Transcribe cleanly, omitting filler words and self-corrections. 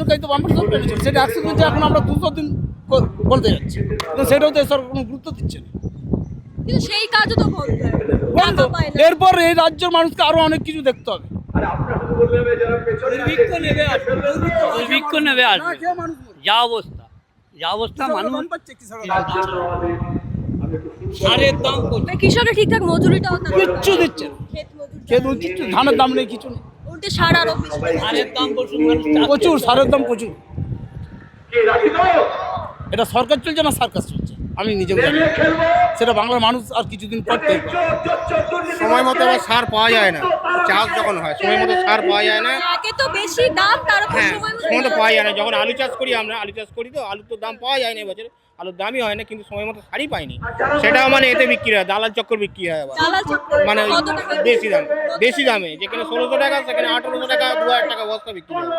দিন বাম্পার সরকার ছিল, সেটা 100 দিন এখন আমরা 200 দিন বলতে যাচ্ছি, কিন্তু সেটাও তো সরকার কোনো গুরুত্ব দিচ্ছে না। কিন্তু সেই কাজও তো বন্ধ বন্ধ। টাকা পায় না। এরপর এই রাজ্যের মানুষকে আরো অনেক কিছু দেখতে হবে। দুর্ভিক্ষ নেবে না আসবে। খেয়ে মানুষ মরছে। যা অবস্থা মানুষ বাম্পার চেয়ে কৃষকরা সারের দাম মানে কৃষকের ঠিকঠাক মজুরিটাও তারা কিচ্ছু দিচ্ছে না। ক্ষেত মজুরি খেয়ে কিচ্ছু, ধানের দাম নেই, কিছু নেই। উল্টে সার আরো বেশি সারের দাম প্রচুর মানুষ চাচ্ছে। প্রচুর, সারের দাম প্রচুর। এটা সরকার চলছে না সার্কাস চলছে, আমি নিজেও জানি না। সেটা বাংলার মানুষ আর কিছুদিন পর টের পাবে। সময় মতো আবার সার পাওয়া যায় না, চাষ যখন হয় সময় মতো সার পাওয়া যায় না। একে তো বেশি দাম তার উপর হ্যাঁ, সময় মতো সময় মতো পাওয়া যায় না। যখন আলু চাষ করি, আমরা আলু চাষ করি, তো আলুর তো দাম পাওয়া যায় না এবছর, আলুর দামই হয় না, কিন্তু সময় মতো সারই পাইনি। সেটাও মানে এতে বিক্রি হয়, দালাল চক্কর বিক্রি হয় আবার, দালাল চক্কর মানে কত টাকা? বেশি দামে, যেখানে 1600 টাকা সেখানে 1800 টাকা 2000 টাকা বস্তা বিক্রি হয়।